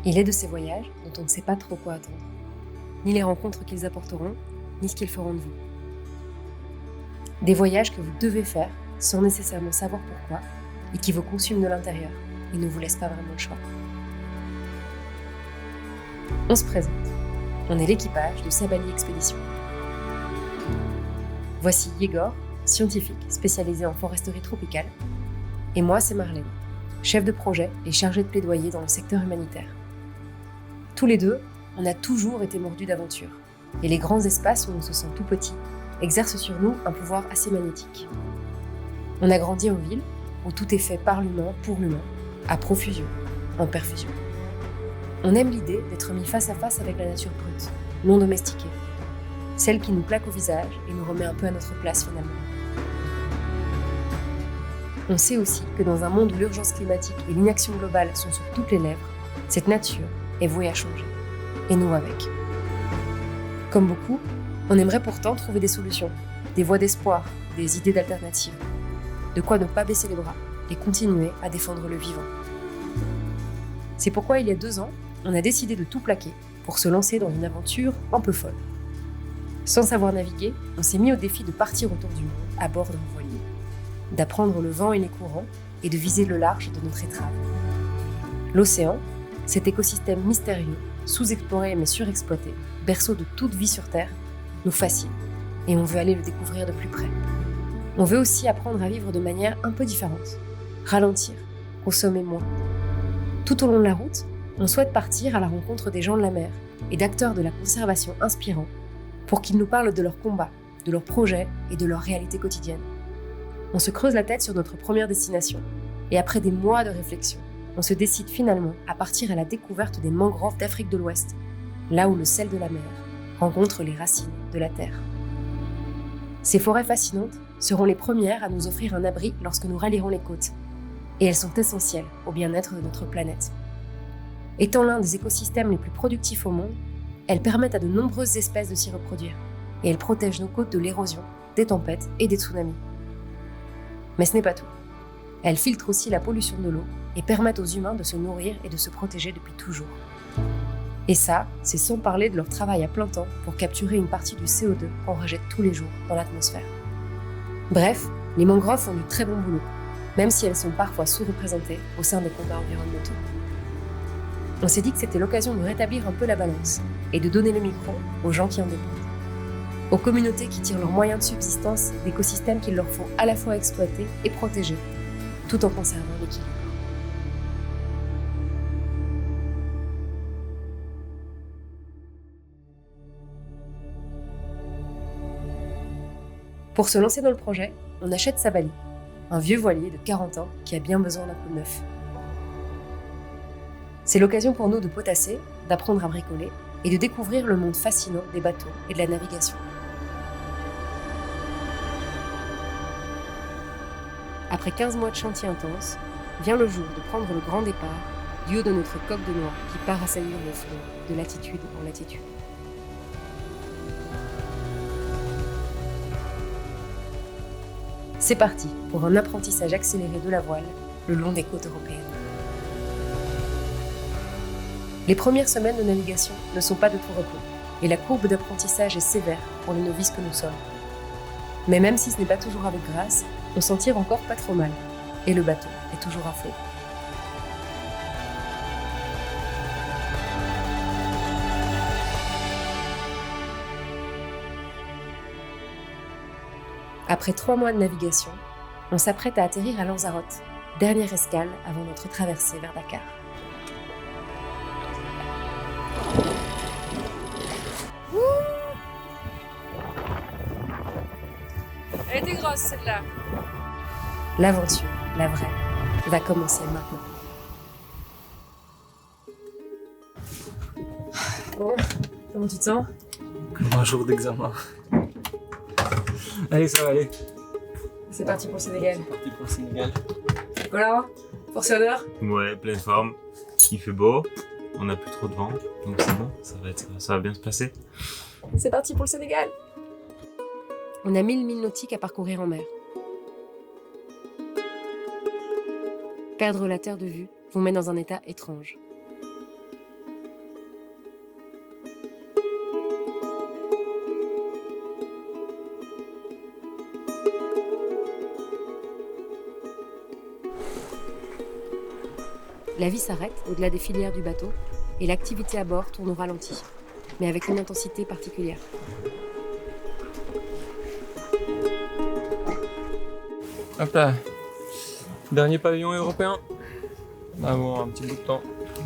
Il est de ces voyages dont on ne sait pas trop quoi attendre, ni les rencontres qu'ils apporteront, ni ce qu'ils feront de vous. Des voyages que vous devez faire sans nécessairement savoir pourquoi et qui vous consument de l'intérieur et ne vous laissent pas vraiment le choix. On se présente. On est l'équipage de Sabali Expédition. Voici Yegor, scientifique spécialisé en foresterie tropicale, et moi c'est Marlène, chef de projet et chargée de plaidoyer dans le secteur humanitaire. Tous les deux, on a toujours été mordus d'aventure, et les grands espaces où on se sent tout petit exercent sur nous un pouvoir assez magnétique. On a grandi en ville, où tout est fait par l'humain, pour l'humain, à profusion, en perfusion. On aime l'idée d'être mis face à face avec la nature brute, non domestiquée, celle qui nous plaque au visage et nous remet un peu à notre place finalement. On sait aussi que dans un monde où l'urgence climatique et l'inaction globale sont sur toutes les lèvres, cette nature est vouée à changer, et nous avec. Comme beaucoup, on aimerait pourtant trouver des solutions, des voies d'espoir, des idées d'alternatives, de quoi ne pas baisser les bras et continuer à défendre le vivant. C'est pourquoi il y a 2 ans, on a décidé de tout plaquer pour se lancer dans une aventure un peu folle. Sans savoir naviguer, on s'est mis au défi de partir autour du monde à bord d'un voilier, d'apprendre le vent et les courants et de viser le large de notre étrave. L'océan, cet écosystème mystérieux, sous-exploré mais surexploité, berceau de toute vie sur Terre, nous fascine et on veut aller le découvrir de plus près. On veut aussi apprendre à vivre de manière un peu différente, ralentir, consommer moins. Tout au long de la route, on souhaite partir à la rencontre des gens de la mer et d'acteurs de la conservation inspirants pour qu'ils nous parlent de leurs combats, de leurs projets et de leur réalité quotidienne. On se creuse la tête sur notre première destination et après des mois de réflexion, on se décide finalement à partir à la découverte des mangroves d'Afrique de l'Ouest, là où le sel de la mer rencontre les racines de la terre. Ces forêts fascinantes seront les premières à nous offrir un abri lorsque nous rallierons les côtes, et elles sont essentielles au bien-être de notre planète. Étant l'un des écosystèmes les plus productifs au monde, elles permettent à de nombreuses espèces de s'y reproduire, et elles protègent nos côtes de l'érosion, des tempêtes et des tsunamis. Mais ce n'est pas tout. Elles filtrent aussi la pollution de l'eau et permettent aux humains de se nourrir et de se protéger depuis toujours. Et ça, c'est sans parler de leur travail à plein temps pour capturer une partie du CO2 qu'on rejette tous les jours dans l'atmosphère. Bref, les mangroves font du très bon boulot, même si elles sont parfois sous-représentées au sein des combats environnementaux. On s'est dit que c'était l'occasion de rétablir un peu la balance et de donner le micro aux gens qui en dépendent. Aux communautés qui tirent leurs moyens de subsistance d'écosystèmes qu'il leur faut à la fois exploiter et protéger, tout en conservant l'équilibre. Pour se lancer dans le projet, on achète Sabali, un vieux voilier de 40 ans qui a bien besoin d'un coup de neuf. C'est l'occasion pour nous de potasser, d'apprendre à bricoler et de découvrir le monde fascinant des bateaux et de la navigation. Après 15 mois de chantier intense, vient le jour de prendre le grand départ du haut de notre coque de noix qui part assaillir le flot de latitude en latitude. C'est parti pour un apprentissage accéléré de la voile le long des côtes européennes. Les premières semaines de navigation ne sont pas de tout repos et la courbe d'apprentissage est sévère pour les novices que nous sommes. Mais même si ce n'est pas toujours avec grâce, on s'en tire encore pas trop mal et le bateau est toujours à flot. Après 3 mois de navigation, on s'apprête à atterrir à Lanzarote, dernière escale avant notre traversée vers Dakar. Elle était grosse celle-là. L'aventure, la vraie, va commencer maintenant. Bon, comment tu te sens ? Comme un jour d'examen. Allez, ça va aller. C'est parti pour le Sénégal. C'est parti pour le Sénégal. Voilà, force et honneur. Ouais, pleine forme. Il fait beau. On n'a plus trop de vent. Donc c'est bon, ça va bien se passer. C'est parti pour le Sénégal. On a 1000 milles nautiques à parcourir en mer. Perdre la terre de vue vous met dans un état étrange. La vie s'arrête au-delà des filières du bateau et l'activité à bord tourne au ralenti, mais avec une intensité particulière. Hop là, dernier pavillon européen. Ah bon, un petit bout de temps,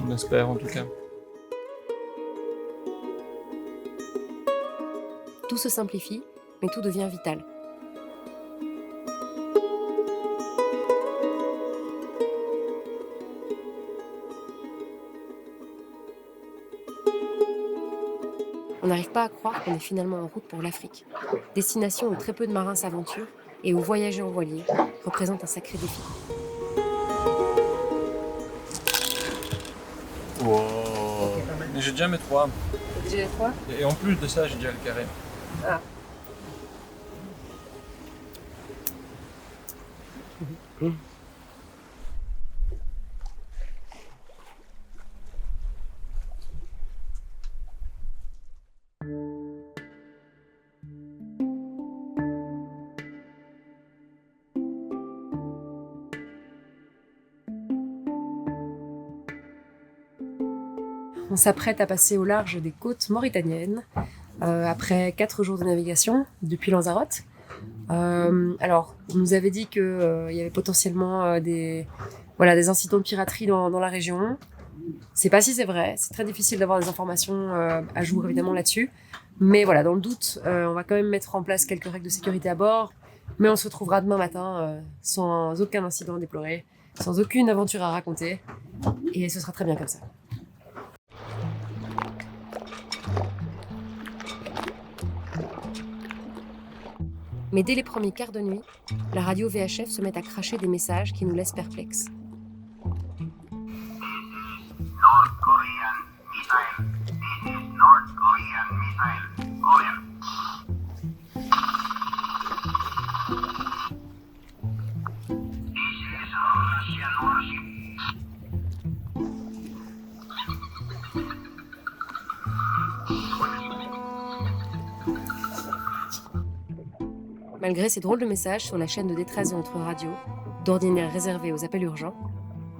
on espère en tout cas. Tout se simplifie, mais tout devient vital. On n'arrive pas à croire qu'on est finalement en route pour l'Afrique, destination où très peu de marins s'aventurent et où voyager en voilier représente un sacré défi. Wow. Mais j'ai déjà mes 3. Déjà les 3 ? Et en plus de ça, j'ai déjà le carré. Ah. On s'apprête à passer au large des côtes mauritaniennes après 4 jours de navigation depuis Lanzarote. Alors, on nous avait dit qu'il y avait potentiellement des incidents de piraterie dans la région. C'est pas si c'est vrai, c'est très difficile d'avoir des informations à jour évidemment là-dessus. Mais voilà, dans le doute, on va quand même mettre en place quelques règles de sécurité à bord. Mais on se retrouvera demain matin sans aucun incident à déplorer, sans aucune aventure à raconter. Et ce sera très bien comme ça. Mais dès les premiers quarts de nuit, la radio VHF se met à cracher des messages qui nous laissent perplexes. Malgré ces drôles de messages sur la chaîne de détresse de notre radio, d'ordinaire réservée aux appels urgents,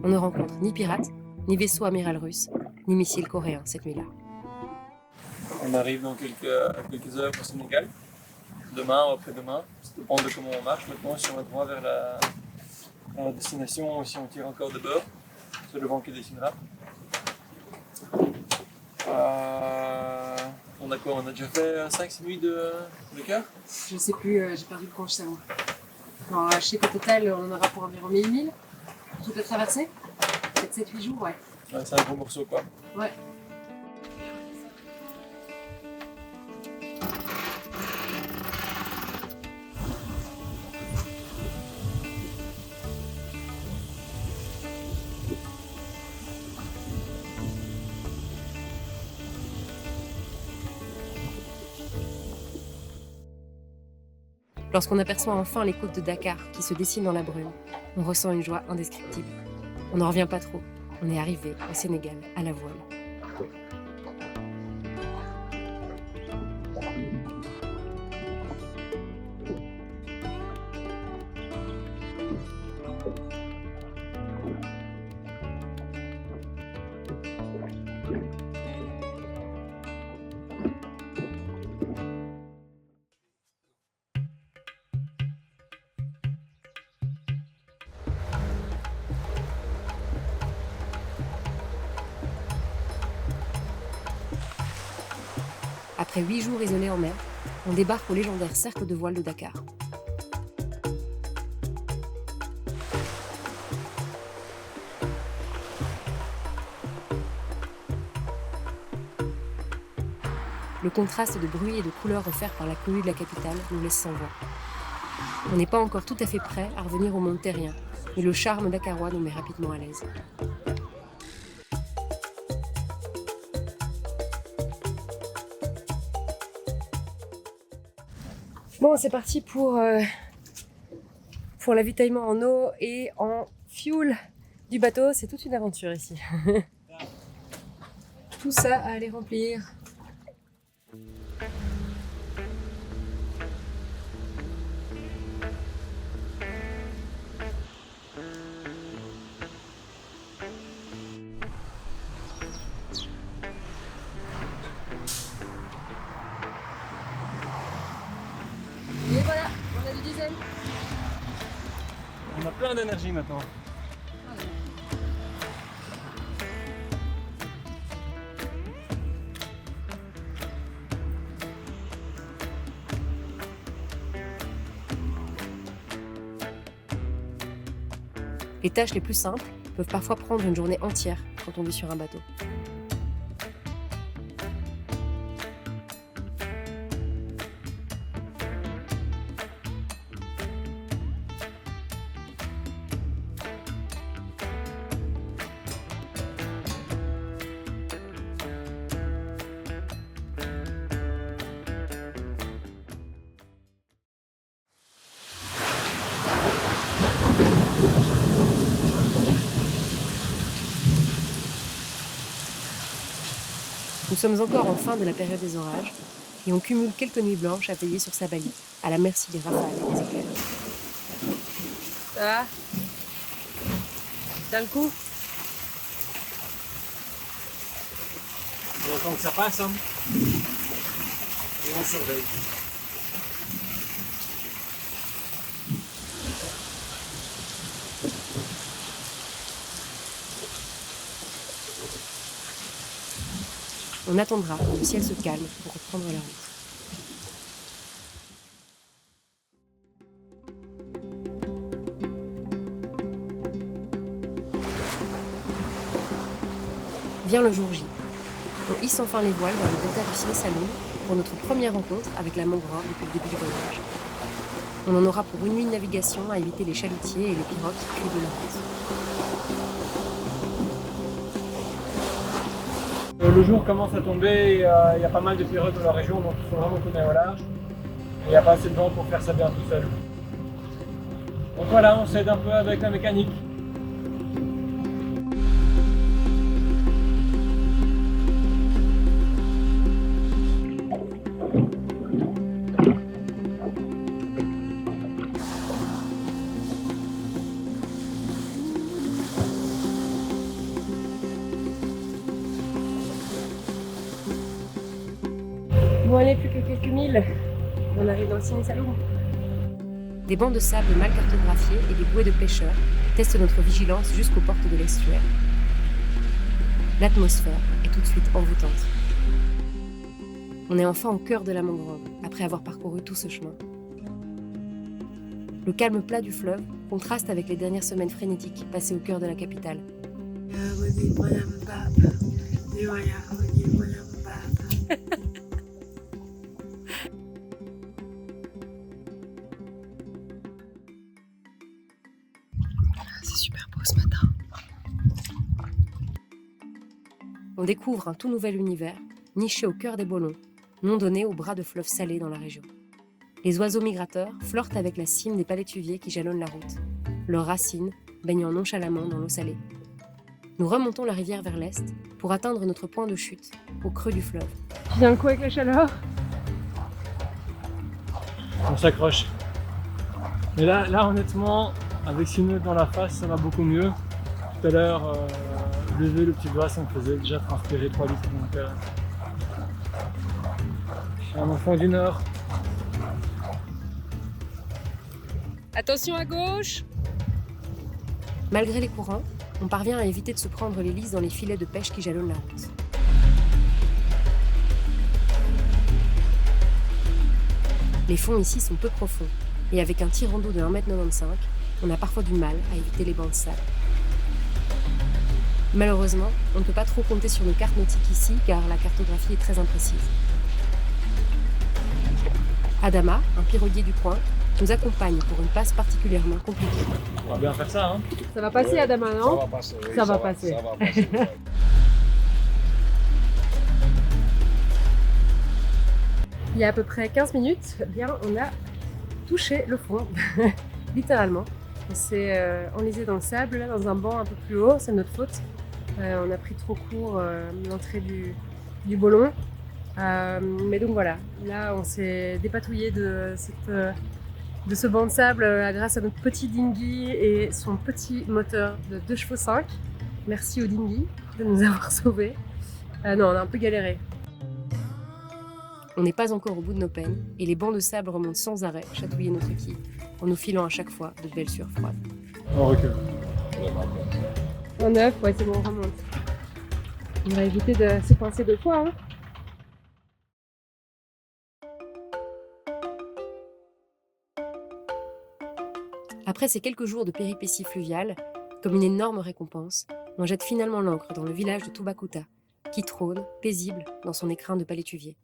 on ne rencontre ni pirates, ni vaisseau amiral russe, ni missiles coréens cette nuit-là. On arrive dans quelques heures au Sénégal. Demain ou après-demain, ça dépend de comment on marche maintenant, si on va droit vers la destination ou si on tire encore de bord. C'est le vent qui décidera. On a quoi? On a déjà fait 5-6 nuits de cœur? Je sais plus, j'ai perdu le compte, je t'avoue. Alors, je sais qu'au total, on en aura pour environ 1000 milles. Toute la traversée. Peut-être 7-8 jours, ouais. Ouais, c'est un gros morceau quoi. Ouais. Lorsqu'on aperçoit enfin les côtes de Dakar qui se dessinent dans la brume, on ressent une joie indescriptible. On n'en revient pas trop. On est arrivé au Sénégal à la voile. Après 8 jours isolés en mer, on débarque au légendaire cercle de voile de Dakar. Le contraste de bruit et de couleurs offert par la cohue de la capitale nous laisse sans voix. On n'est pas encore tout à fait prêt à revenir au monde terrien, mais le charme dakarois nous met rapidement à l'aise. Bon, c'est parti pour l'avitaillement en eau et en fuel du bateau. C'est toute une aventure ici. Tout ça à aller remplir. On a plein d'énergie maintenant. Les tâches les plus simples peuvent parfois prendre une journée entière quand on vit sur un bateau. Nous sommes encore en fin de la période des orages et on cumule quelques nuits blanches à veiller sur sa balise, à la merci des rafales et des éclairs. Ça va? T'as le coup? On attend que ça passe, hein. Et on surveille. On attendra que le ciel se calme pour reprendre la route. Vient le jour J. On hisse enfin les voiles vers le delta du Ciné-Saloum pour notre première rencontre avec la mangrove depuis le début du voyage. On en aura pour une nuit de navigation à éviter les chalutiers et les pirogues qui crient de leur route. Le jour commence à tomber, il y a pas mal de pirogues dans la région, donc il faut vraiment tourner au large. Et il n'y a pas assez de vent pour faire ça bien tout seul. Donc voilà, on s'aide un peu avec la mécanique. Bon allez, plus que quelques milles, on arrive dans le Ciné-Saloum. Des bancs de sable mal cartographiés et des bouées de pêcheurs testent notre vigilance jusqu'aux portes de l'estuaire. L'atmosphère est tout de suite envoûtante. On est enfin au cœur de la mangrove, après avoir parcouru tout ce chemin. Le calme plat du fleuve contraste avec les dernières semaines frénétiques passées au cœur de la capitale. C'est super beau ce matin. On découvre un tout nouvel univers, niché au cœur des Bollons, nom donné aux bras de fleuves salés dans la région. Les oiseaux migrateurs flirtent avec la cime des palétuviers qui jalonnent la route, leurs racines baignant nonchalamment dans l'eau salée. Nous remontons la rivière vers l'est pour atteindre notre point de chute, au creux du fleuve. Tu viens le coup avec la chaleur? On s'accroche. Mais là honnêtement, avec Sineux dans la face, ça va beaucoup mieux. Tout à l'heure, lever le petit doigt, ça me faisait déjà transpirer 3 litres. Donc, je suis un enfant du Nord. Attention à gauche! Malgré les courants, on parvient à éviter de se prendre l'hélice dans les filets de pêche qui jalonnent la route. Les fonds ici sont peu profonds, et avec un tirant d'eau de 1,95 m, on a parfois du mal à éviter les bancs de sable. Malheureusement, on ne peut pas trop compter sur nos cartes nautiques ici, car la cartographie est très imprécise. Adama, un piroguier du coin, nous accompagne pour une passe particulièrement compliquée. On va bien faire ça, hein. Ça va passer, Adama, non? Ça va passer, oui, Ça va passer. Ça va passer. Il y a à peu près 15 minutes, eh bien, on a touché le fond, littéralement. On s'est enlisé dans le sable, là, dans un banc un peu plus haut, c'est notre faute. On a pris trop court l'entrée du Bollon. Mais donc voilà, là on s'est dépatouillé de ce banc de sable grâce à notre petit dinghy et son petit moteur de 2,5 chevaux. Merci au dinghy de nous avoir sauvés. Non, on a un peu galéré. On n'est pas encore au bout de nos peines et les bancs de sable remontent sans arrêt chatouiller notre quille en nous filant à chaque fois de belles sueurs froides. On recule. En 9, ouais, c'est bon, on remonte. On va éviter de se coincer 2 fois. Hein. Après ces quelques jours de péripéties fluviales, comme une énorme récompense, on jette finalement l'ancre dans le village de Tubacuta, qui trône, paisible, dans son écrin de palétuvier.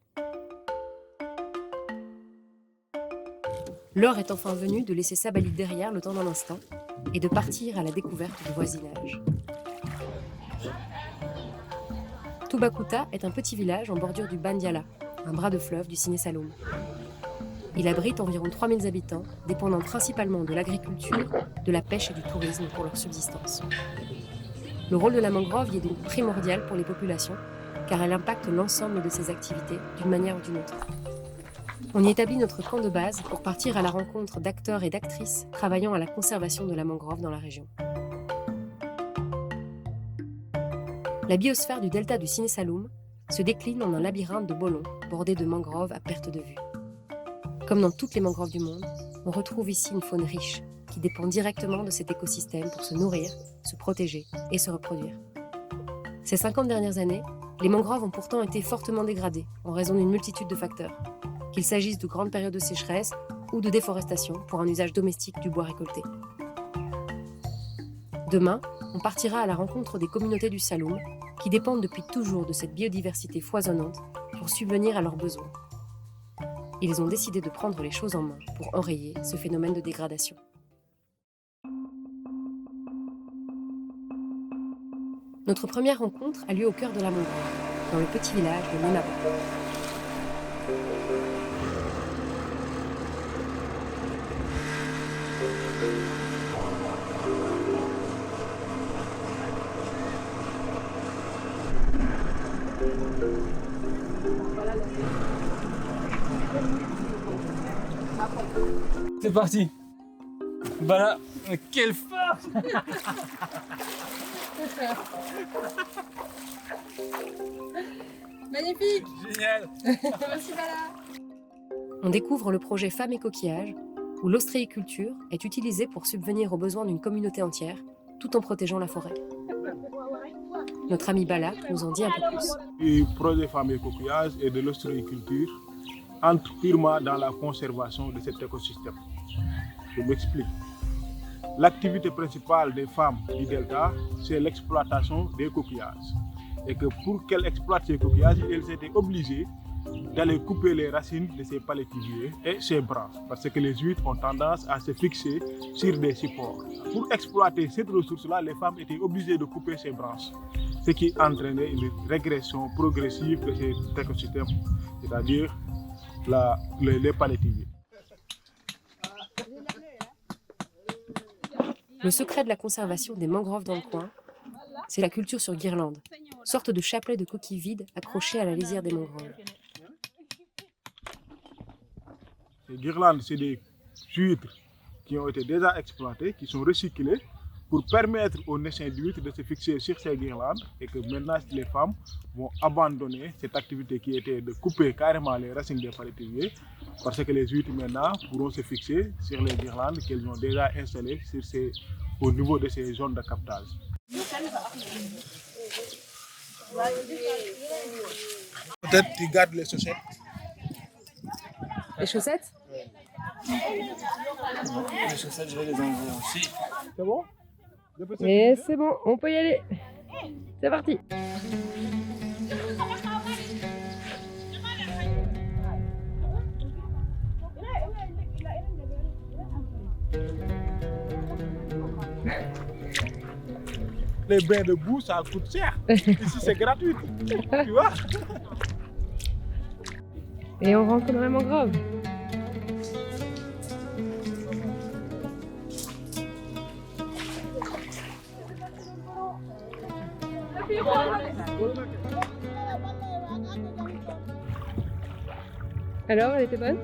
L'heure est enfin venue de laisser sa balide derrière le temps d'un instant et de partir à la découverte du voisinage. Tubacuta est un petit village en bordure du Bandiala, un bras de fleuve du Siné Saloum. Il abrite environ 3000 habitants, dépendant principalement de l'agriculture, de la pêche et du tourisme pour leur subsistance. Le rôle de la mangrove y est donc primordial pour les populations, car elle impacte l'ensemble de ces activités d'une manière ou d'une autre. On y établit notre camp de base pour partir à la rencontre d'acteurs et d'actrices travaillant à la conservation de la mangrove dans la région. La biosphère du delta du Siné Saloum se décline en un labyrinthe de bolons bordé de mangroves à perte de vue. Comme dans toutes les mangroves du monde, on retrouve ici une faune riche qui dépend directement de cet écosystème pour se nourrir, se protéger et se reproduire. Ces 50 dernières années, les mangroves ont pourtant été fortement dégradées en raison d'une multitude de facteurs, qu'il s'agisse de grandes périodes de sécheresse ou de déforestation pour un usage domestique du bois récolté. Demain, on partira à la rencontre des communautés du Saloum qui dépendent depuis toujours de cette biodiversité foisonnante pour subvenir à leurs besoins. Ils ont décidé de prendre les choses en main pour enrayer ce phénomène de dégradation. Notre première rencontre a lieu au cœur de la mangrove, dans le petit village de Menaba. C'est parti. Voilà, quelle force. Magnifique. Génial. Merci Bala. On découvre le projet Femmes et Coquillages, où l'ostréiculture est utilisée pour subvenir aux besoins d'une communauté entière, tout en protégeant la forêt. Notre ami Bala nous en dit un peu plus. Le projet Femmes et Coquillages et de l'ostréiculture entre purement dans la conservation de cet écosystème. Je m'explique. L'activité principale des femmes du delta, c'est l'exploitation des coquillages. Et que pour qu'elles exploitent ces coquillages, elles étaient obligées d'aller couper les racines de ces palétuviers et ces branches, parce que les huîtres ont tendance à se fixer sur des supports. Pour exploiter cette ressource-là, les femmes étaient obligées de couper ces branches, ce qui entraînait une régression progressive de cet écosystème, c'est-à-dire les palétuviers. Le secret de la conservation des mangroves dans le coin, c'est la culture sur guirlande, sorte de chapelet de coquilles vides accrochées à la lisière des mangroves. Les guirlandes, c'est des huîtres qui ont été déjà exploitées, qui sont recyclées pour permettre aux naissins d'huîtres de se fixer sur ces guirlandes et que maintenant les femmes vont abandonner cette activité qui était de couper carrément les racines des palétuviers parce que les huîtres maintenant pourront se fixer sur les guirlandes qu'elles ont déjà installées au niveau de ces zones de captage. Peut-être tu gardes les chaussettes. Les chaussettes ? Les chaussettes, je vais les enlever aussi. C'est bon? Et c'est bon, on peut y aller. C'est parti. Les bains de boue, ça coûte cher. Ici, c'est gratuit. Tu vois? Et on rentre dans la mangrove. Alors, elle était bonne?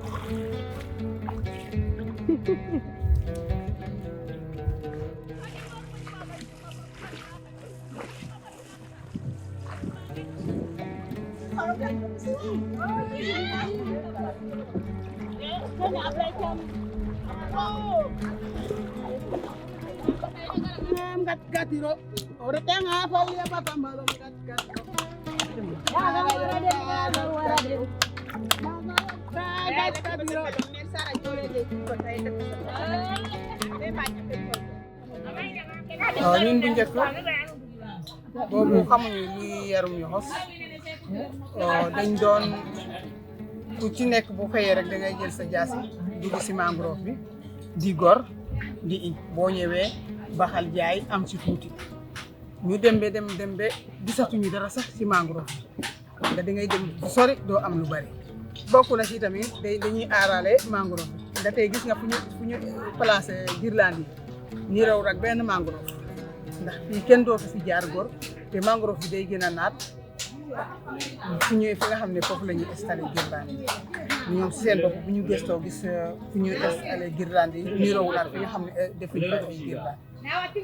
ñun bu njëkk boobu xamuñu luy yarum yoxos dañ doon ku ci nekk bu xëyee rek da ngay jël sa jaasi dugg si mangrove bi di gor di in boo ñëwee baxal jaay am si tuuti ñu dem ba gisatuñu dara sax si mangrove bi da ngay dem bu sori doo am lu bari bokk na ci tamit dañuy aarale mangrove bi da tey gis nga fu ñu placé guirlande yi ñu raw rek benn mangrove ndax fii kenn dootu fi jaar gor te mangrove bi day gën a naat fu ñëwee fi nga xam ne foofu la ñuy installé guirlande yi ñoom si seen bopp bu ñu gëstoo gis fu ñuy installé guirlande yi ñu raw naat fi nga xam ne defuñu ko ay guirlande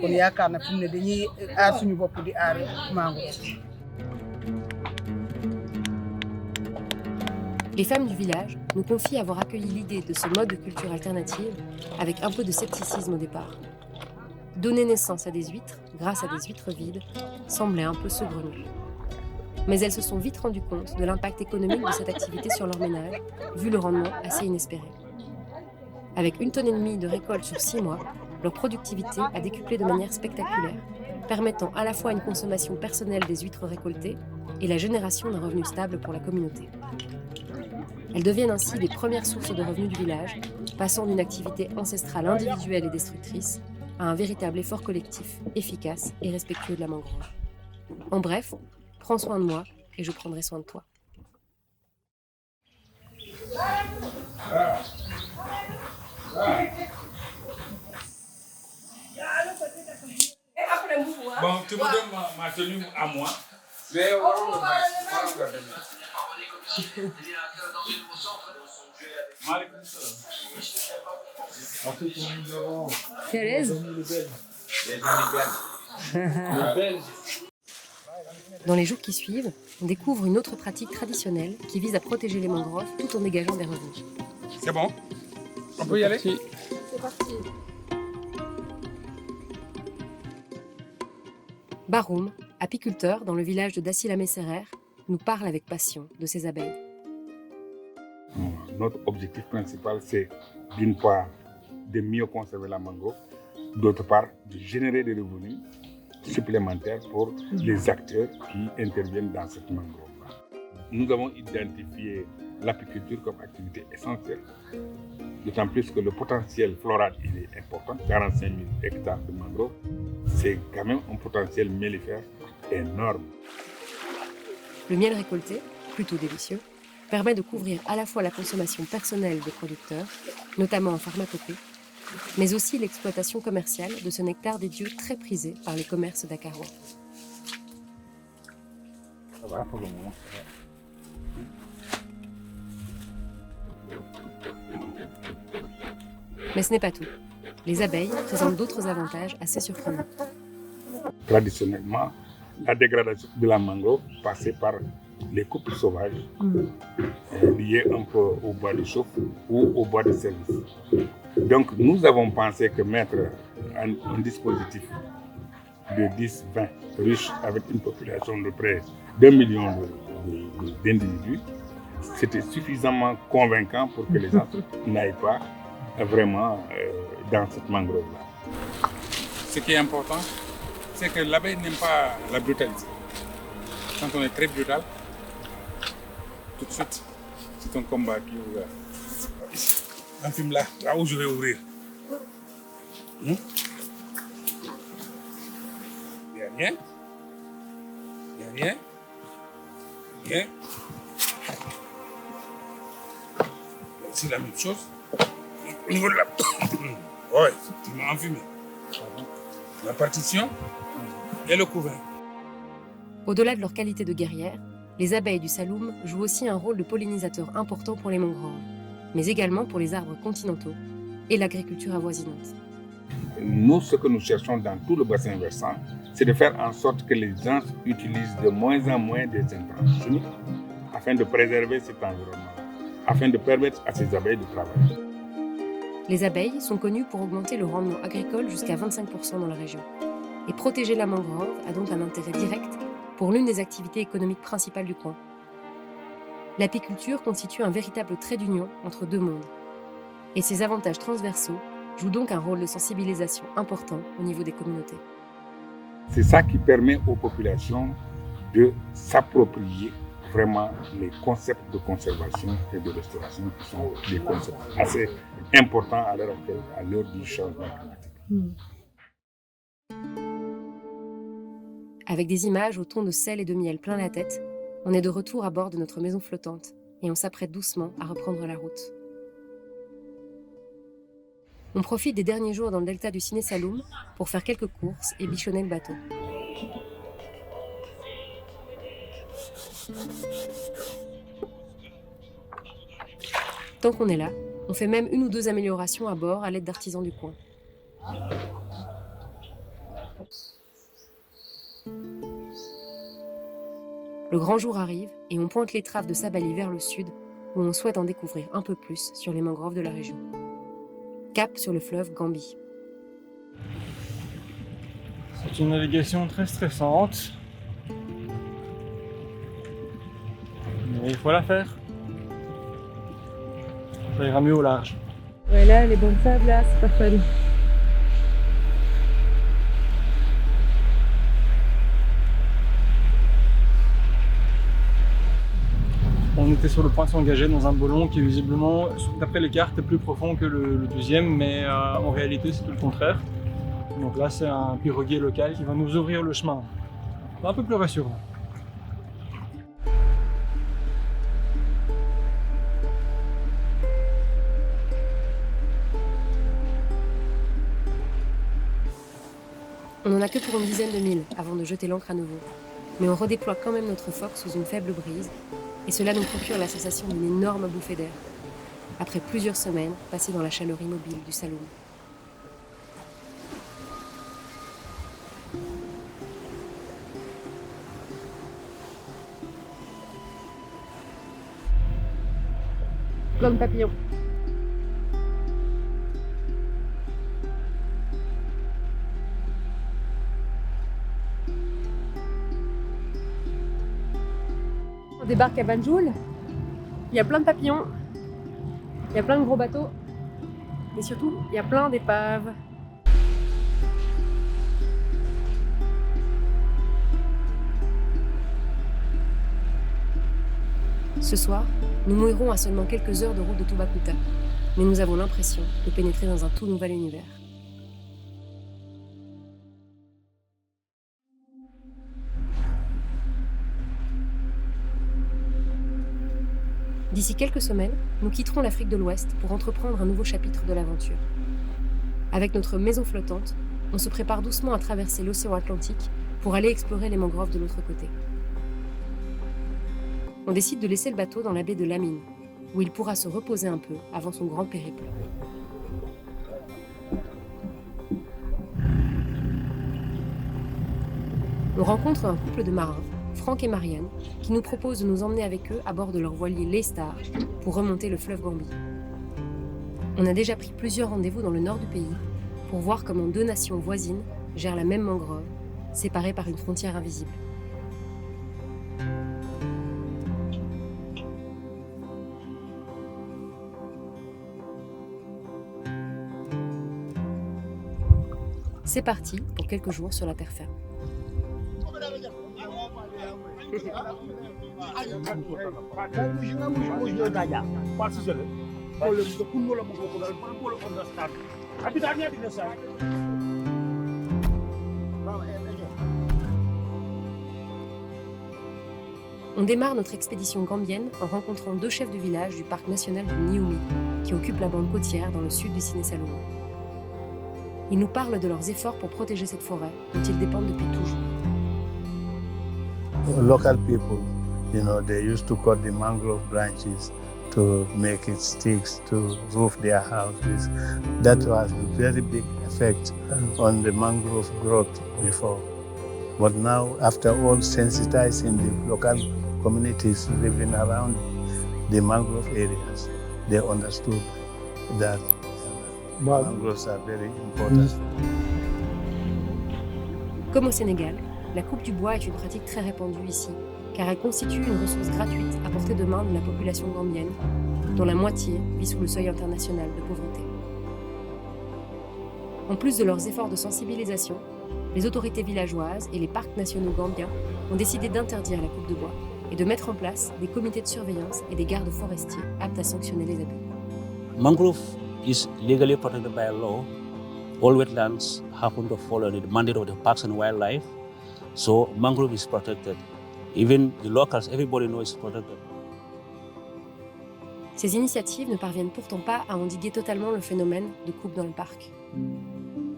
kon yaakaar na fi mu ne dañuy aar suñu bopp di aar mangrove. Les femmes du village nous confient avoir accueilli l'idée de ce mode de culture alternative avec un peu de scepticisme au départ. Donner naissance à des huîtres, grâce à des huîtres vides, semblait un peu saugrenu. Mais elles se sont vite rendues compte de l'impact économique de cette activité sur leur ménage, vu le rendement assez inespéré. Avec 1,5 tonne de récolte sur 6 mois, leur productivité a décuplé de manière spectaculaire, permettant à la fois une consommation personnelle des huîtres récoltées et la génération d'un revenu stable pour la communauté. Elles deviennent ainsi les premières sources de revenus du village, passant d'une activité ancestrale individuelle et destructrice à un véritable effort collectif, efficace et respectueux de la mangrove. En bref, prends soin de moi et je prendrai soin de toi. Bon, tu me donnes ma tenue à moi. T'es à l'aise? Dans les jours qui suivent, on découvre une autre pratique traditionnelle qui vise à protéger les mangroves tout en dégageant des revenus. C'est bon? On peut y aller? C'est parti. Baroum, apiculteur dans le village de Dassilame-Serrer, nous parle avec passion de ses abeilles. Notre objectif principal, c'est d'une part de mieux conserver la mangrove, d'autre part de générer des revenus supplémentaires pour les acteurs qui interviennent dans cette mangrove-là. Nous avons identifié l'apiculture comme activité essentielle, d'autant plus que le potentiel floral il est important, 45 000 hectares de mangrove, c'est quand même un potentiel mellifère énorme. Le miel récolté, plutôt délicieux, permet de couvrir à la fois la consommation personnelle des producteurs, notamment en pharmacopée, mais aussi l'exploitation commerciale de ce nectar des dieux très prisé par les commerces dakarois. Mais ce n'est pas tout. Les abeilles présentent d'autres avantages assez surprenants. Traditionnellement, la dégradation de la mangrove passait par les coupes sauvages liées un peu au bois de chauffe ou au bois de service. Donc nous avons pensé que mettre un dispositif de 10-20 ruches avec une population de près d'1 million d'individus, c'était suffisamment convaincant pour que les gens n'aillent pas vraiment dans cette mangrove-là. Ce qui est important, c'est que l'abeille n'aime pas la brutalité. Quand on est très brutal, tout de suite, c'est un combat qui est ouvert. Un film là où je vais ouvrir. Il n'y a rien. Il n'y a rien. Rien. C'est la même chose. Au niveau de la... Oui, tu m'as enfumé. La partition et le couvain. Au-delà de leur qualité de guerrières, les abeilles du Saloum jouent aussi un rôle de pollinisateur important pour les mangroves, mais également pour les arbres continentaux et l'agriculture avoisinante. Nous, ce que nous cherchons dans tout le bassin versant, c'est de faire en sorte que les gens utilisent de moins en moins des intrants chimiques afin de préserver cet environnement, afin de permettre à ces abeilles de travailler. Les abeilles sont connues pour augmenter le rendement agricole jusqu'à 25% dans la région. Et protéger la mangrove a donc un intérêt direct pour l'une des activités économiques principales du coin. L'apiculture constitue un véritable trait d'union entre deux mondes. Et ces avantages transversaux jouent donc un rôle de sensibilisation important au niveau des communautés. C'est ça qui permet aux populations de s'approprier vraiment les concepts de conservation et de restauration qui sont des concepts assez importants à l'heure du changement climatique. Avec des images au ton de sel et de miel plein la tête, on est de retour à bord de notre maison flottante et on s'apprête doucement à reprendre la route. On profite des derniers jours dans le delta du Siné Saloum pour faire quelques courses et bichonner le bateau. Tant qu'on est là, on fait même une ou deux améliorations à bord à l'aide d'artisans du coin. Le grand jour arrive et on pointe l'étrave de Sabali vers le sud où on souhaite en découvrir un peu plus sur les mangroves de la région. Cap sur le fleuve Gambie. C'est une navigation très stressante. Mais il faut la faire. Ça ira mieux au large. Ouais, là, les bonnes sables, là, c'est pas fun. On était sur le point de s'engager dans un ballon qui visiblement, d'après les cartes, est plus profond que le deuxième, mais en réalité c'est tout le contraire. Donc là c'est un piroguier local qui va nous ouvrir le chemin. C'est un peu plus rassurant. On n'en a que pour une dizaine de milles avant de jeter l'ancre à nouveau. Mais on redéploie quand même notre phoque sous une faible brise, et cela nous procure la sensation d'une énorme bouffée d'air, après plusieurs semaines passées dans la chaleur immobile du Saloum. Plein de papillons. On débarque à Banjul, il y a plein de papillons, il y a plein de gros bateaux, et surtout, il y a plein d'épaves. Ce soir, nous mouillerons à seulement quelques heures de route de Toubacouta, mais nous avons l'impression de pénétrer dans un tout nouvel univers. D'ici quelques semaines, nous quitterons l'Afrique de l'Ouest pour entreprendre un nouveau chapitre de l'aventure. Avec notre maison flottante, on se prépare doucement à traverser l'océan Atlantique pour aller explorer les mangroves de l'autre côté. On décide de laisser le bateau dans la baie de Lamine, où il pourra se reposer un peu avant son grand périple. On rencontre un couple de marins, Franck et Marianne, qui nous proposent de nous emmener avec eux à bord de leur voilier Laystar pour remonter le fleuve Gambie. On a déjà pris plusieurs rendez-vous dans le nord du pays pour voir comment deux nations voisines gèrent la même mangrove, séparées par une frontière invisible. C'est parti pour quelques jours sur la terre ferme. On démarre notre expédition gambienne en rencontrant deux chefs de village du parc national du Niumi, qui occupent la bande côtière dans le sud du Siné Saloum. Ils nous parlent de leurs efforts pour protéger cette forêt, dont ils dépendent depuis toujours. Local people, they used to cut the mangrove branches to make it sticks to roof their houses. That was a very big effect on the mangrove growth before. But now, after all sensitizing the local communities living around the mangrove areas, they understood that mangroves are very important. Comme au Sénégal, la coupe du bois est une pratique très répandue ici, car elle constitue une ressource gratuite à portée de main de la population gambienne, dont la moitié vit sous le seuil international de pauvreté. En plus de leurs efforts de sensibilisation, les autorités villageoises et les parcs nationaux gambiens ont décidé d'interdire la coupe de bois et de mettre en place des comités de surveillance et des gardes forestiers aptes à sanctionner les abus. Mangrove is legally protected by law. All wetlands happen to follow the mandate of the Parks and Wildlife. So mangrove is protected. Even the locals, everybody knows it's protected. Ces initiatives ne parviennent pourtant pas à endiguer totalement le phénomène de coupe dans le parc.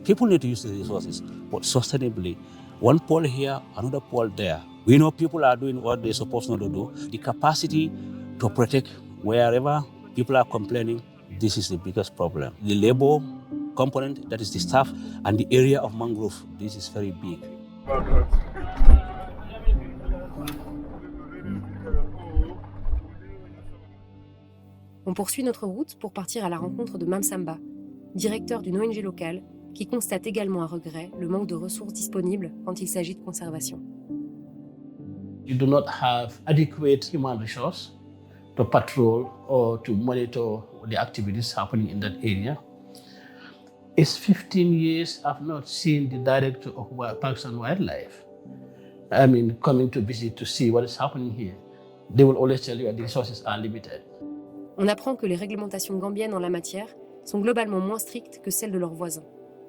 People need to use the resources, but sustainably. One pole here, another pole there. We know people are doing what they're supposed not to do. The capacity to protect wherever people are complaining, this is the biggest problem. The labor component, that is the staff, and the area of mangrove, this is very big. On poursuit notre route pour partir à la rencontre de Mam Samba, directeur d'une ONG locale, qui constate également à regret le manque de ressources disponibles quand il s'agit de conservation. You do not have adequate human resource to patrol or to monitor the activities happening in that area. It's 15 years I've not seen the director of Parks and Wildlife. Coming to visit to see what is happening here. They will always tell you that the resources are limited. On apprend que les réglementations gambiennes en la matière sont globalement moins strictes que celles de leurs voisins.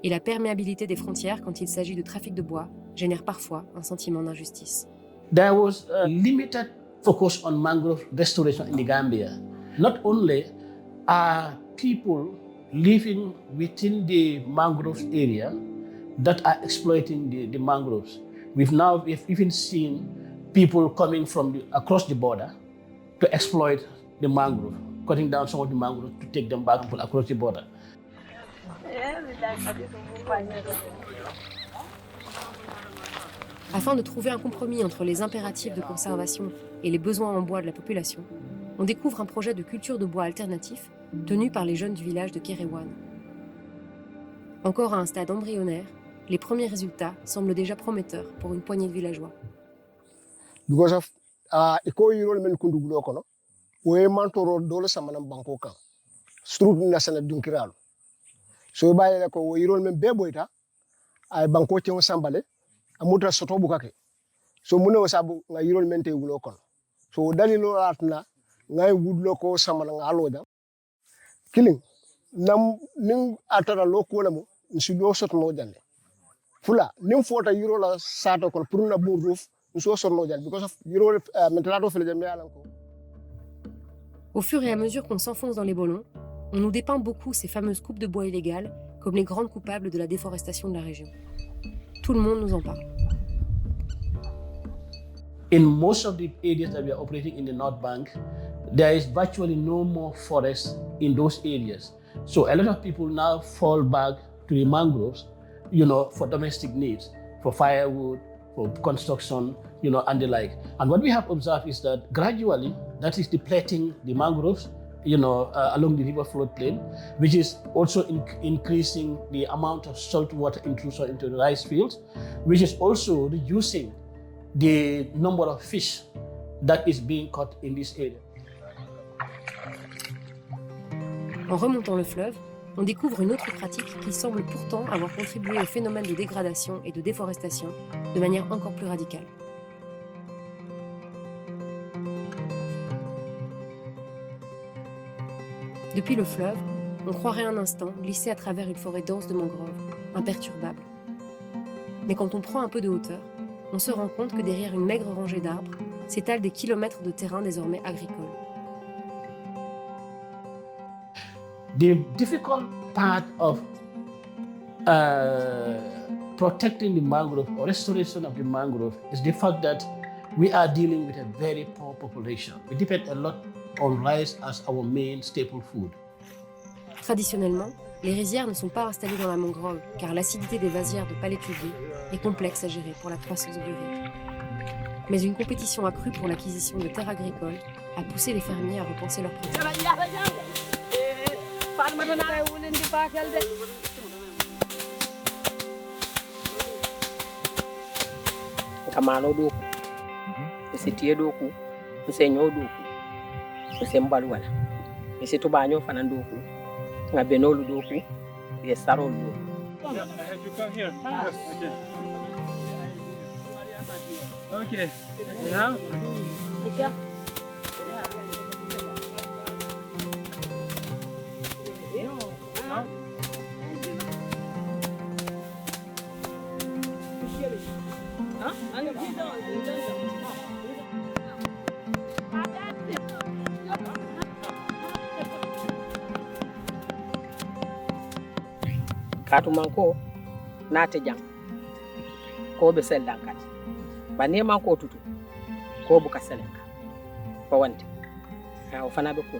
Et la perméabilité des frontières quand il s'agit de trafic de bois génère parfois un sentiment d'injustice. There was a limited focus on mangrove restoration in the Gambia. Not only are people living within the mangrove area that are exploiting the mangroves. We've even seen people coming from across the border to exploit the mangrove, cutting down some of the mangroves to take them back across the border. Afin de trouver un compromis entre les impératifs de conservation et les besoins en bois de la population, on découvre un projet de culture de bois alternatif tenu par les jeunes du village de Kerewan. Encore à un stade embryonnaire, les premiers résultats semblent déjà prometteurs pour une poignée de villageois. Because of iko yirol men kundugulo kono o mantoro dole samanam banko kan strut national dunkiralo so bayele ko yirol men be boyta ay banko te on sambale amuta soto bukake so mune wasabu nga yirol men te gulo kono so dalilo atna ngay wudlo ko samana ngaloda killing nam ning atara lokole mo nsudo sot no jande fula nim fota yirola sato kon pour na bon roof because of Au fur et à mesure qu'on s'enfonce dans les bolons, on nous dépeint beaucoup ces fameuses coupes de bois illégales comme les grandes coupables de la déforestation de la région. Tout le monde nous en parle. In most of the areas that we are operating in the North Bank, there is virtually no more forest in those areas. So a lot of people now fall back to the mangroves, for domestic needs, for firewood, for construction, and the like. And what we have observed is that gradually, that is depleting the mangroves, along the river floodplain, which is also increasing the amount of salt water intrusion into the rice fields, which is also reducing the number of fish that is being caught in this area. En remontant le fleuve, on découvre une autre pratique qui semble pourtant avoir contribué au phénomène de dégradation et de déforestation de manière encore plus radicale. Depuis le fleuve, on croirait un instant glisser à travers une forêt dense de mangroves, imperturbable. Mais quand on prend un peu de hauteur, on se rend compte que derrière une maigre rangée d'arbres s'étalent des kilomètres de terrain désormais agricole. The difficult part of protecting the mangrove or restoration of the mangrove is the fact that we are dealing with a very poor population. We depend a lot on rice as our main staple food. Traditionnellement, les rizières ne sont pas installées dans la mangrove car l'acidité des vasières de palétuvier est complexe à gérer pour la croissance du riz. Mais une compétition accrue pour l'acquisition de terres agricoles a poussé les fermiers à repenser leurs pratiques. Kamalo doku. Ese tie doku. Ese nyo doku. Ese mbalu wala. Ese tubanyo fanan doku. Nga benolu doku. Ese sarol doku. You come here. Okay. Now? Yeah. Katu manko nate jang ko be sellankat bane manko tutu ko buka selenka fawante o fana be ko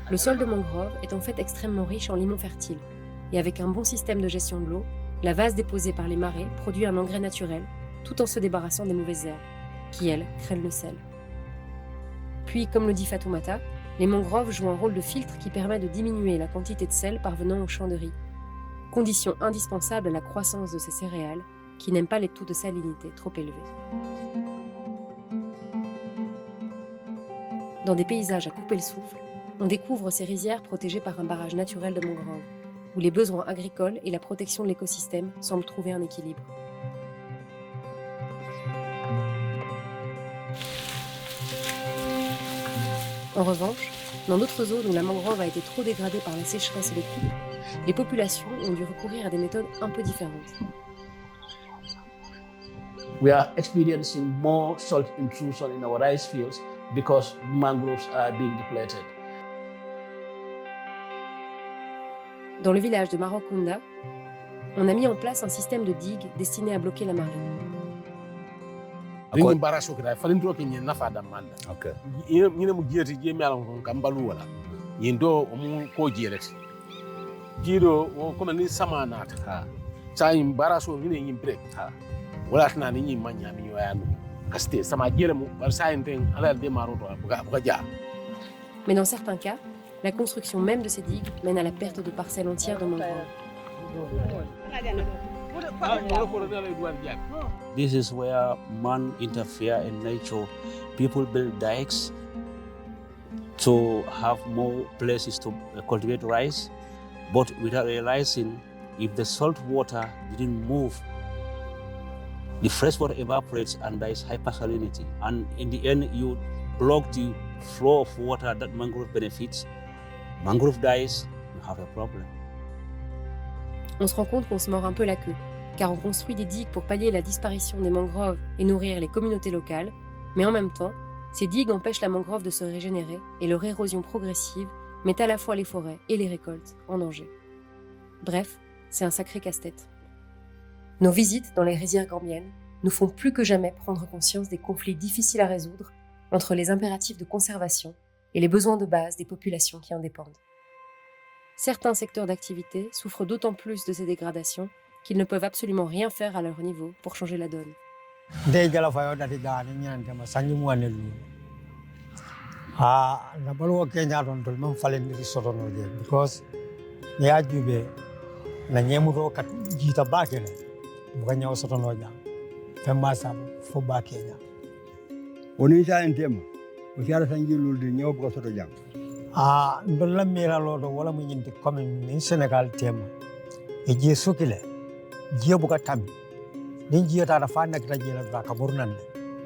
Le sol de mangrove est en fait extrêmement riche en limon fertile. Et avec un bon système de gestion de l'eau, la vase déposée par les marées produit un engrais naturel, tout en se débarrassant des mauvaises herbes, qui, elles, craignent le sel. Puis, comme le dit Fatoumata, les mangroves jouent un rôle de filtre qui permet de diminuer la quantité de sel parvenant aux champs de riz, condition indispensable à la croissance de ces céréales, qui n'aiment pas les taux de salinité trop élevés. Dans des paysages à couper le souffle, on découvre ces rizières protégées par un barrage naturel de mangroves, où les besoins agricoles et la protection de l'écosystème semblent trouver un équilibre. En revanche, dans d'autres zones où la mangrove a été trop dégradée par la sécheresse et les crues, les populations ont dû recourir à des méthodes un peu différentes. We are experiencing more salt intrusion in our rice fields because mangroves are being depleted. Dans le village de Marokunda, on a mis en place un système de digues destiné à bloquer la marée. Ringi bara sokira falindro ke nyen nafa da manda. Okay. Nyine mu jeti je mi alon ko kambalu wala. Nyindo mu ko jereti. Jiro o ko ni sama nata. Ha. Sa yim bara so ni yim break. Ha. Wala tana ni yim manya mi yoyanu. Kaste sama jere mu bar sa enten ala de maroto buka ja. Mais dans certains cas, la construction même de ces digues mène à la perte de parcelles entières de mangroves. This is where man interfere in nature. People build dikes to have more places to cultivate rice, but without realizing if the salt water didn't move, the fresh water evaporates and there is hypersalinity. And in the end, you block the flow of water that mangrove benefits. Mangrove dies, you have a problem. On se rend compte qu'on se mord un peu la queue, car on construit des digues pour pallier la disparition des mangroves et nourrir les communautés locales, mais en même temps, ces digues empêchent la mangrove de se régénérer et leur érosion progressive met à la fois les forêts et les récoltes en danger. Bref, c'est un sacré casse-tête. Nos visites dans les rizières gambiennes nous font plus que jamais prendre conscience des conflits difficiles à résoudre entre les impératifs de conservation et les besoins de base des populations qui en dépendent. Certains secteurs d'activité souffrent d'autant plus de ces dégradations qu'ils ne peuvent absolument rien faire à leur niveau pour changer la donne. Ndolla mira lodo wala mu nyindi comme min Sénégal tema e je sokile je buka tambi din je ta da fa nak ta je la ka burnande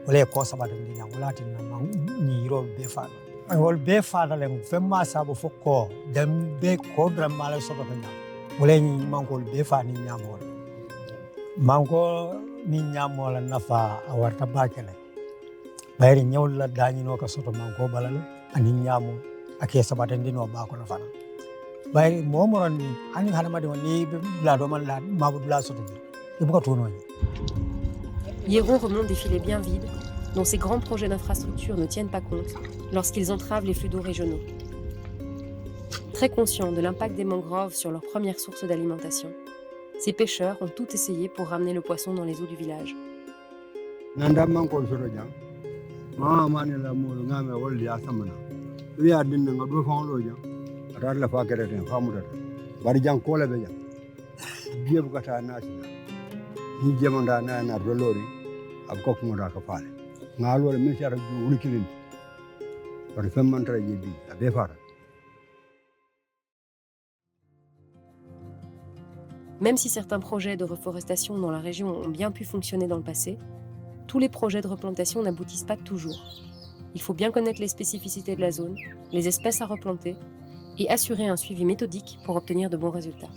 wala ko sabata dina wala tin na ni ro be fa wol be fa da le femma sabu fokko dem be ko dram mala soto ta wala ni manko be fa ni nyamol manko ni nyamol nafa awarta bakele bayri nyawul la dañi no ka soto manko balale ani nyamol ake sabatandi no ba ko na fana bayri momoron ni ani hanama de ni la do man la mabudu la soto e buka to noy. Hieron remonte des filets bien vides dont ces grands projets d'infrastructure ne tiennent pas compte lorsqu'ils entravent les flux d'eau régionaux. Très conscients de l'impact des mangroves sur leur première source d'alimentation, ces pêcheurs ont tout essayé pour ramener le poisson dans les eaux du village. Ria din nga do fon lo ja rar la fa gere den famu da bari jang ko la be ja biye bu kata na ci ni jamanda na rolori abko ko ngora ka faale ngal wala min ciara ju wuli kilin par femman tra jebi abe fara. Même si certains projets de reforestation dans la région ont bien pu fonctionner dans le passé, tous les projets de replantation n'aboutissent pas toujours. Il faut bien connaître les spécificités de la zone, les espèces à replanter et assurer un suivi méthodique pour obtenir de bons résultats.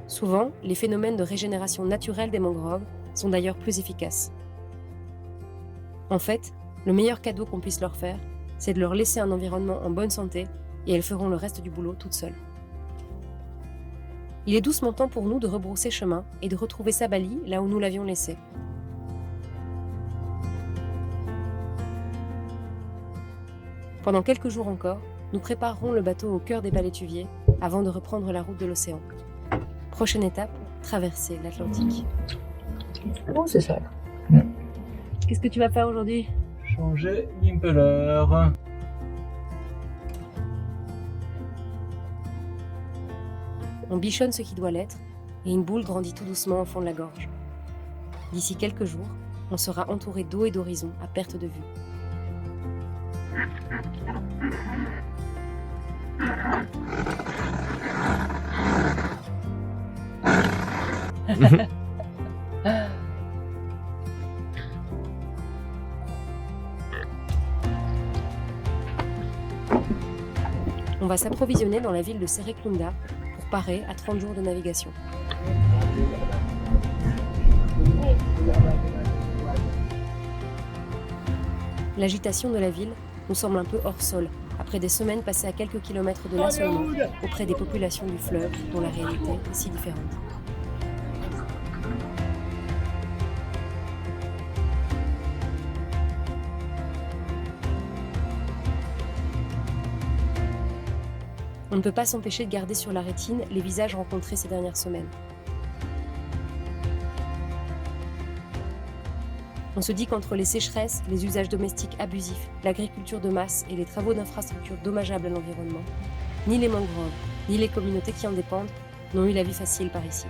Souvent, les phénomènes de régénération naturelle des mangroves sont d'ailleurs plus efficaces. En fait, le meilleur cadeau qu'on puisse leur faire, c'est de leur laisser un environnement en bonne santé et elles feront le reste du boulot toutes seules. Il est doucement temps pour nous de rebrousser chemin et de retrouver Sabali là où nous l'avions laissé. Pendant quelques jours encore, nous préparerons le bateau au cœur des palétuviers avant de reprendre la route de l'océan. Prochaine étape, traverser l'Atlantique. Oh, c'est ça. Qu'est-ce que tu vas faire aujourd'hui? Changer l'impeller. On bichonne ce qui doit l'être et une boule grandit tout doucement au fond de la gorge. D'ici quelques jours, on sera entouré d'eau et d'horizon à perte de vue. On va s'approvisionner dans la ville de Serekunda pour parer à 30 jours de navigation. L'agitation de la ville nous semble un peu hors sol, après des semaines passées à quelques kilomètres de là seulement, auprès des populations du fleuve dont la réalité est si différente. On ne peut pas s'empêcher de garder sur la rétine les visages rencontrés ces dernières semaines. On se dit qu'entre les sécheresses, les usages domestiques abusifs, l'agriculture de masse et les travaux d'infrastructures dommageables à l'environnement, ni les mangroves, ni les communautés qui en dépendent n'ont eu la vie facile par ici.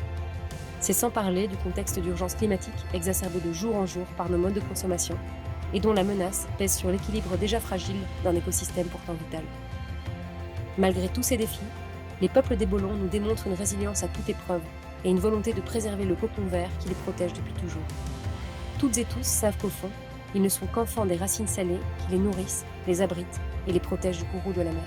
C'est sans parler du contexte d'urgence climatique exacerbé de jour en jour par nos modes de consommation et dont la menace pèse sur l'équilibre déjà fragile d'un écosystème pourtant vital. Malgré tous ces défis, les peuples des Bolons nous démontrent une résilience à toute épreuve et une volonté de préserver le cocon vert qui les protège depuis toujours. Toutes et tous savent qu'au fond, ils ne sont qu'enfants des racines salées qui les nourrissent, les abritent et les protègent du courroux de la mer.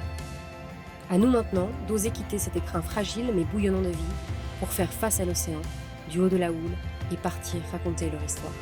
À nous maintenant d'oser quitter cet écrin fragile mais bouillonnant de vie pour faire face à l'océan, du haut de la houle et partir raconter leur histoire.